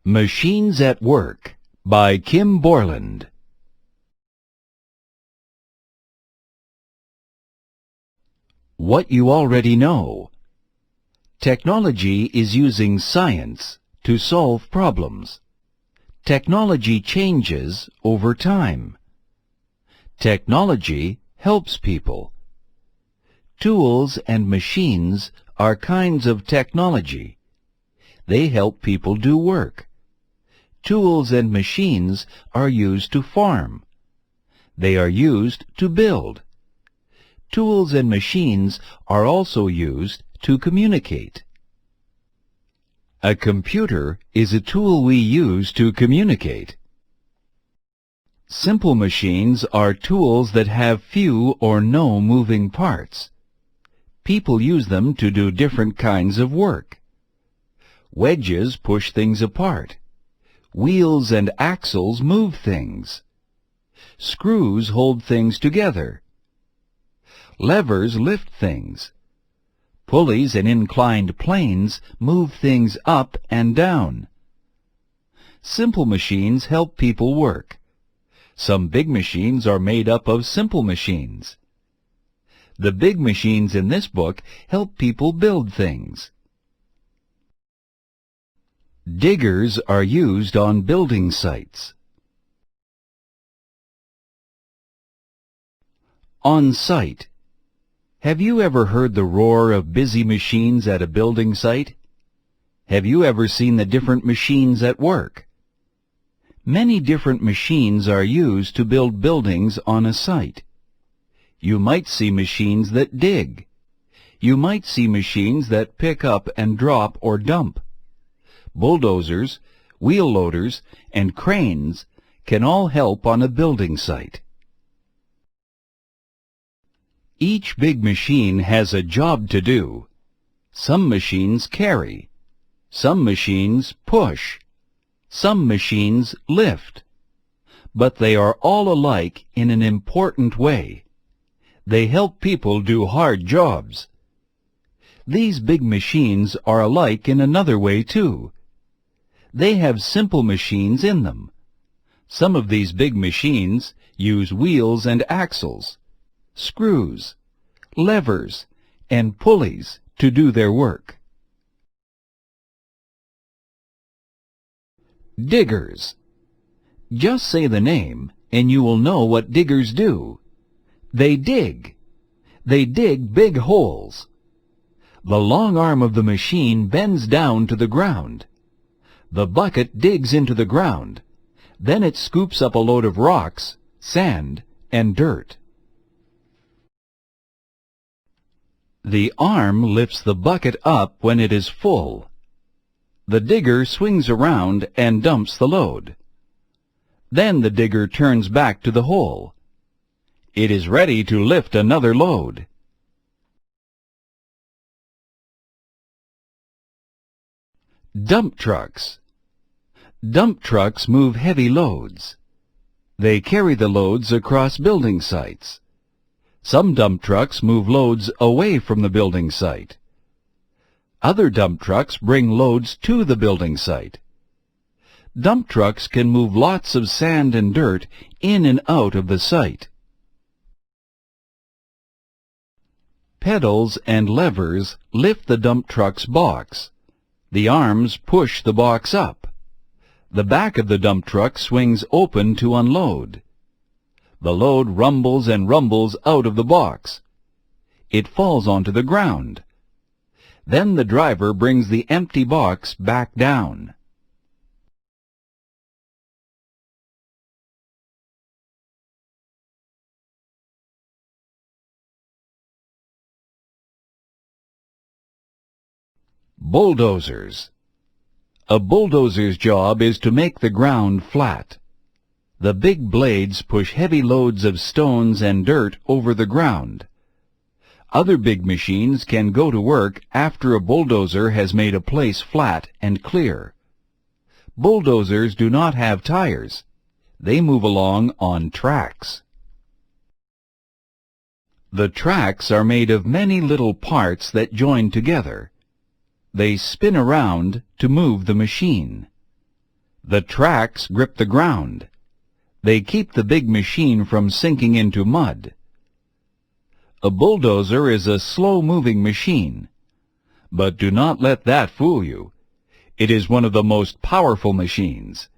Machines at Work by Kim Borland. What you already know. Technology is using science to solve problems. Technology changes over time. Technology helps people. Tools and machines are kinds of technology. They help people do work. Tools and machines are used to farm. They are used to build. Tools and machines are also used to communicate. A computer is a tool we use to communicate. Simple machines are tools that have few or no moving parts. People use them to do different kinds of work. Wedges push things apart. Wheels and axles move things. Screws hold things together. Levers lift things. Pulleys and inclined planes move things up and down. Simple machines help people work. Some big machines are made up of simple machines. The big machines in this book help people build things. Diggers are used on building sites. On site. Have you ever heard the roar of busy machines at a building site? Have you ever seen the different machines at work? Many different machines are used to build buildings on a site. You might see machines that dig. You might see machines that pick up and drop or dump. Bulldozers, wheel loaders, and cranes can all help on a building site. Each big machine has a job to do. Some machines carry. Some machines push. Some machines lift. But they are all alike in an important way. They help people do hard jobs. These big machines are alike in another way too. They have simple machines in them. Some of these big machines use wheels and axles, screws, levers, and pulleys to do their work. Diggers. Just say the name and you will know what diggers do. They dig. They dig big holes. The long arm of the machine bends down to the ground. The bucket digs into the ground. Then it scoops up a load of rocks, sand, and dirt. The arm lifts the bucket up when it is full. The digger swings around and dumps the load. Then the digger turns back to the hole. It is ready to lift another load. Dump trucks. Dump trucks move heavy loads. They carry the loads across building sites. Some dump trucks move loads away from the building site. Other dump trucks bring loads to the building site. Dump trucks can move lots of sand and dirt in and out of the site. Pedals and levers lift the dump truck's box. The arms push the box up. The back of the dump truck swings open to unload. The load rumbles and rumbles out of the box. It falls onto the ground. Then the driver brings the empty box back down. Bulldozers. A bulldozer's job is to make the ground flat. The big blades push heavy loads of stones and dirt over the ground. Other big machines can go to work after a bulldozer has made a place flat and clear. Bulldozers do not have tires. They move along on tracks. The tracks are made of many little parts that join together. They spin around to move the machine. The tracks grip the ground. They keep the big machine from sinking into mud. A bulldozer is a slow-moving machine. But do not let that fool you. It is one of the most powerful machines.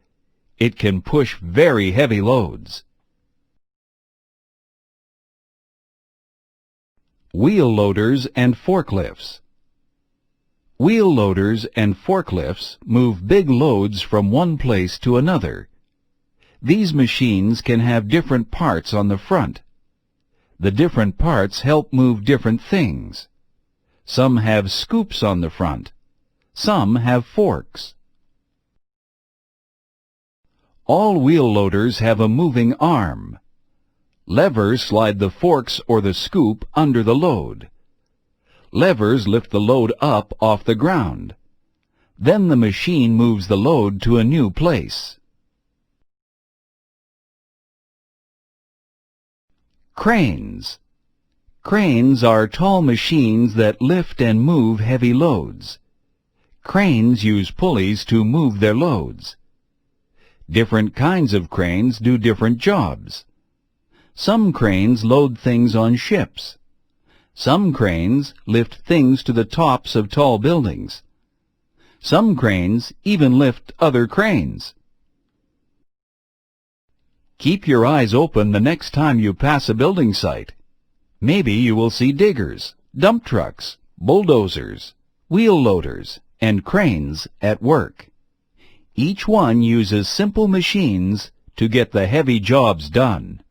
It can push very heavy loads. Wheel loaders and forklifts. Wheel loaders and forklifts move big loads from one place to another. These machines can have different parts on the front. The different parts help move different things. Some have scoops on the front. Some have forks. All wheel loaders have a moving arm. Levers slide the forks or the scoop under the load. Levers lift the load up off the ground. Then the machine moves the load to a new place. Cranes. Cranes are tall machines that lift and move heavy loads. Cranes use pulleys to move their loads. Different kinds of cranes do different jobs. Some cranes load things on ships. Some cranes lift things to the tops of tall buildings. Some cranes even lift other cranes. Keep your eyes open the next time you pass a building site. Maybe you will see diggers, dump trucks, bulldozers, wheel loaders, and cranes at work. Each one uses simple machines to get the heavy jobs done.